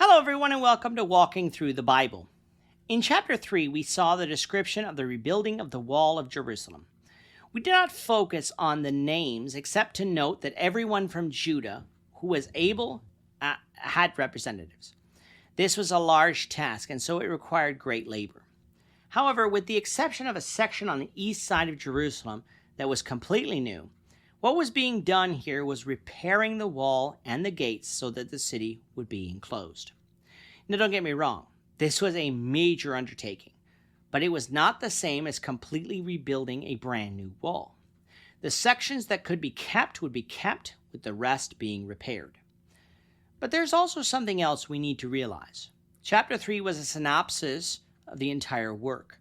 Hello, everyone, and welcome to Walking Through the Bible. In chapter 3, we saw the description of the rebuilding of the wall of Jerusalem. We did not focus on the names except to note that everyone from Judah who was able had representatives. This was a large task, and so it required great labor. However, with the exception of a section on the east side of Jerusalem that was completely new, what was being done here was repairing the wall and the gates so that the city would be enclosed. Now, don't get me wrong, this was a major undertaking, but it was not the same as completely rebuilding a brand new wall. The sections that could be kept would be kept, with the rest being repaired. But there's also something else we need to realize. Chapter 3 was a synopsis of the entire work.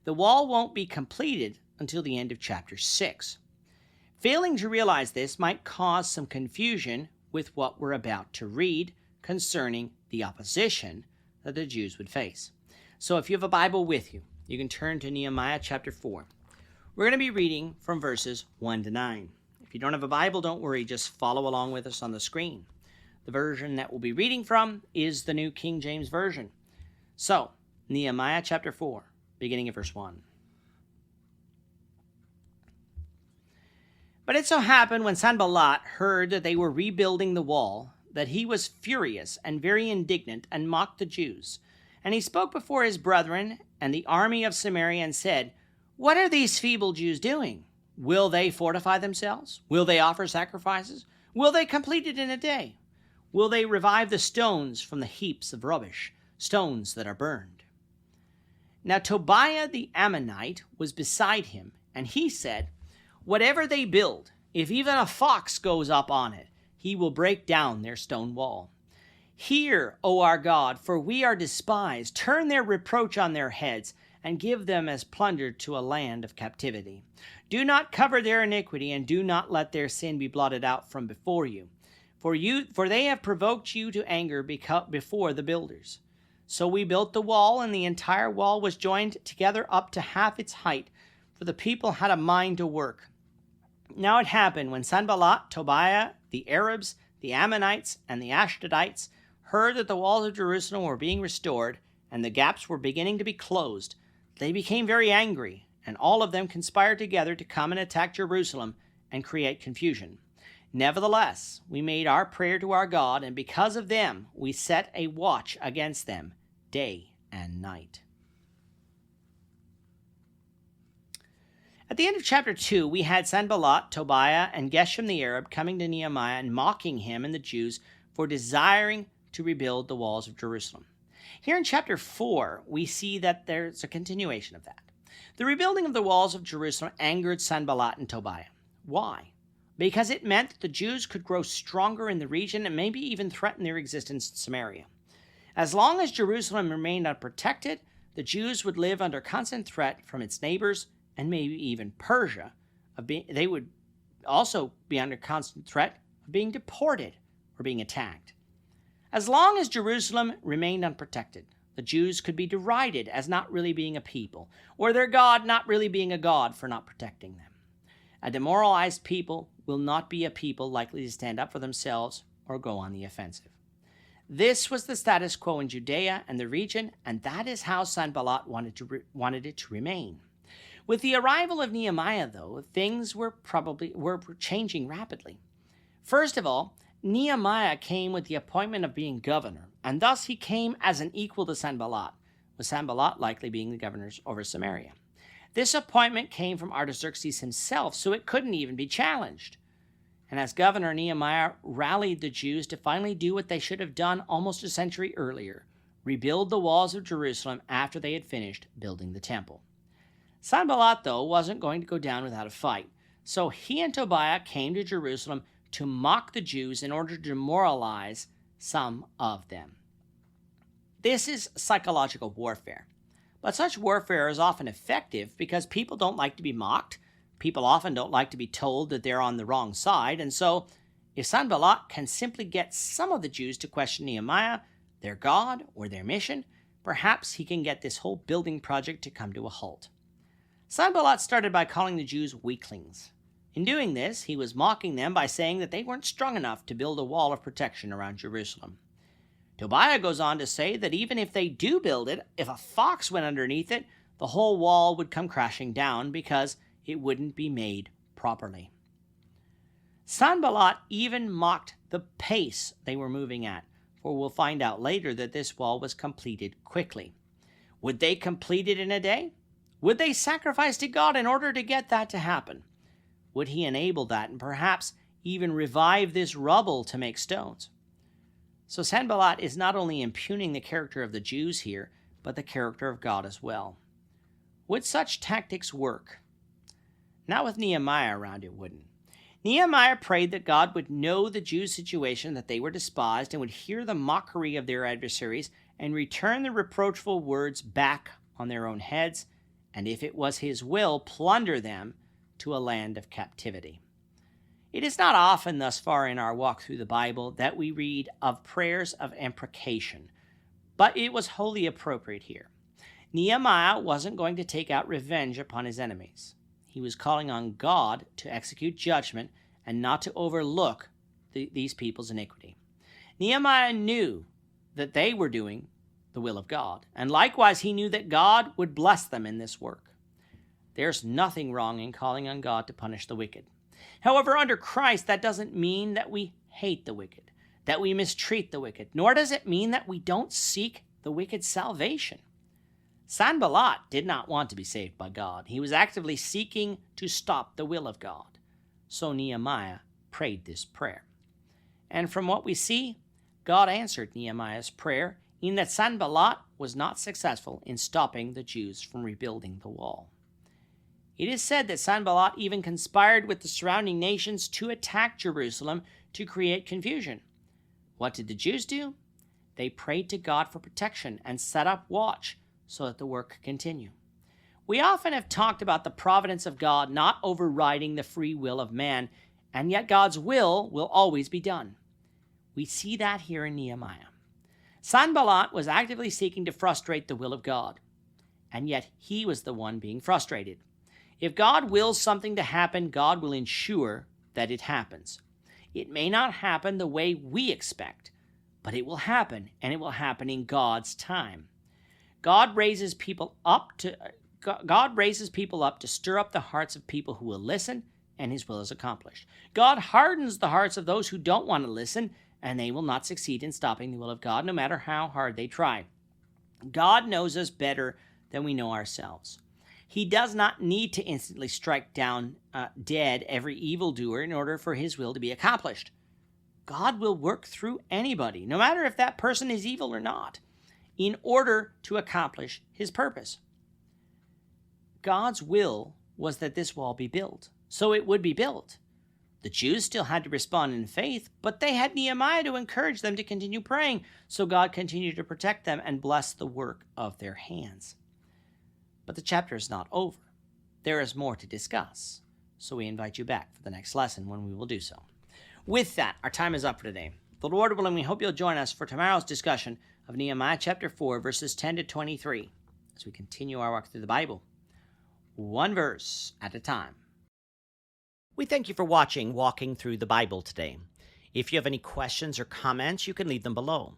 The wall won't be completed until the end of chapter 6. Failing to realize this might cause some confusion with what we're about to read concerning the opposition that the Jews would face. So if you have a Bible with you, you can turn to Nehemiah chapter 4. We're going to be reading from verses 1 to 9. If you don't have a Bible, don't worry, just follow along with us on the screen. The version that we'll be reading from is the New King James Version. So, Nehemiah chapter 4, beginning at verse 1. But it so happened when Sanballat heard that they were rebuilding the wall, that he was furious and very indignant and mocked the Jews. And he spoke before his brethren and the army of Samaria and said, "What are these feeble Jews doing? Will they fortify themselves? Will they offer sacrifices? Will they complete it in a day? Will they revive the stones from the heaps of rubbish, stones that are burned?" Now Tobiah the Ammonite was beside him, and he said, "Whatever they build, if even a fox goes up on it, he will break down their stone wall. Hear, O our God, for we are despised. Turn their reproach on their heads, and give them as plunder to a land of captivity. Do not cover their iniquity, and do not let their sin be blotted out from before you. For they have provoked you to anger before the builders." So we built the wall, and the entire wall was joined together up to half its height, for the people had a mind to work. Now it happened when Sanballat, Tobiah, the Arabs, the Ammonites, and the Ashdodites heard that the walls of Jerusalem were being restored and the gaps were beginning to be closed, they became very angry, and all of them conspired together to come and attack Jerusalem and create confusion. Nevertheless, we made our prayer to our God, and because of them, we set a watch against them day and night. At the end of chapter 2, we had Sanballat, Tobiah, and Geshem the Arab coming to Nehemiah and mocking him and the Jews for desiring to rebuild the walls of Jerusalem. Here in chapter 4, we see that there's a continuation of that. The rebuilding of the walls of Jerusalem angered Sanballat and Tobiah. Why? Because it meant that the Jews could grow stronger in the region and maybe even threaten their existence in Samaria. As long as Jerusalem remained unprotected, the Jews would live under constant threat from its neighbors and maybe even Persia. They would also be under constant threat of being deported or being attacked. As long as Jerusalem remained unprotected, the Jews could be derided as not really being a people, or their God not really being a God for not protecting them. A demoralized people will not be a people likely to stand up for themselves or go on the offensive. This was the status quo in Judea and the region, and that is how Sanballat wanted it to remain. With the arrival of Nehemiah, though, things were changing rapidly. First of all, Nehemiah came with the appointment of being governor, and thus he came as an equal to Sanballat, with Sanballat likely being the governor over Samaria. This appointment came from Artaxerxes himself, so it couldn't even be challenged. And as governor, Nehemiah rallied the Jews to finally do what they should have done almost a century earlier, rebuild the walls of Jerusalem after they had finished building the temple. Sanballat, though, wasn't going to go down without a fight, so he and Tobiah came to Jerusalem to mock the Jews in order to demoralize some of them. This is psychological warfare, but such warfare is often effective because people don't like to be mocked. People often don't like to be told that they're on the wrong side, and so if Sanballat can simply get some of the Jews to question Nehemiah, their God, or their mission, perhaps he can get this whole building project to come to a halt. Sanballat started by calling the Jews weaklings. In doing this, he was mocking them by saying that they weren't strong enough to build a wall of protection around Jerusalem. Tobiah goes on to say that even if they do build it, if a fox went underneath it, the whole wall would come crashing down because it wouldn't be made properly. Sanballat even mocked the pace they were moving at, for we'll find out later that this wall was completed quickly. Would they complete it in a day? Would they sacrifice to God in order to get that to happen? Would he enable that and perhaps even revive this rubble to make stones? So Sanballat is not only impugning the character of the Jews here, but the character of God as well. Would such tactics work? Not with Nehemiah around, it wouldn't. Nehemiah prayed that God would know the Jews' situation, that they were despised, and would hear the mockery of their adversaries and return the reproachful words back on their own heads, and if it was his will, plunder them to a land of captivity. It is not often thus far in our walk through the Bible that we read of prayers of imprecation, but it was wholly appropriate here. Nehemiah wasn't going to take out revenge upon his enemies. He was calling on God to execute judgment and not to overlook these people's iniquity. Nehemiah knew that they were doing the will of God, and likewise he knew that God would bless them in this work. There's nothing wrong in calling on God to punish the wicked. However, under Christ, that doesn't mean that we hate the wicked, that we mistreat the wicked, nor does it mean that we don't seek the wicked's salvation. Sanballat did not want to be saved by God. He was actively seeking to stop the will of God. So Nehemiah prayed this prayer. And from what we see, God answered Nehemiah's prayer in that Sanballat was not successful in stopping the Jews from rebuilding the wall. It is said that Sanballat even conspired with the surrounding nations to attack Jerusalem to create confusion. What did the Jews do? They prayed to God for protection and set up watch so that the work could continue. We often have talked about the providence of God not overriding the free will of man, and yet God's will always be done. We see that here in Nehemiah. Sanballat was actively seeking to frustrate the will of God, and yet he was the one being frustrated. If God wills something to happen, God will ensure that it happens. It may not happen the way we expect, but it will happen, and it will happen in God's time. God raises people up to stir up the hearts of people who will listen, and his will is accomplished. God hardens the hearts of those who don't want to listen, and they will not succeed in stopping the will of God, no matter how hard they try. God knows us better than we know ourselves. He does not need to instantly strike down dead every evildoer in order for his will to be accomplished. God will work through anybody, no matter if that person is evil or not, in order to accomplish his purpose. God's will was that this wall be built, so it would be built. The Jews still had to respond in faith, but they had Nehemiah to encourage them to continue praying, so God continued to protect them and bless the work of their hands. But the chapter is not over. There is more to discuss, so we invite you back for the next lesson when we will do so. With that, our time is up for today. The Lord willing, we hope you'll join us for tomorrow's discussion of Nehemiah chapter 4, verses 10 to 23, as we continue our walk through the Bible, one verse at a time. We thank you for watching Walking Through the Bible today. If you have any questions or comments, you can leave them below.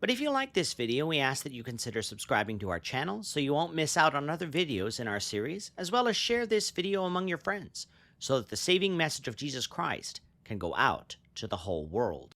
But if you like this video, we ask that you consider subscribing to our channel so you won't miss out on other videos in our series, as well as share this video among your friends so that the saving message of Jesus Christ can go out to the whole world.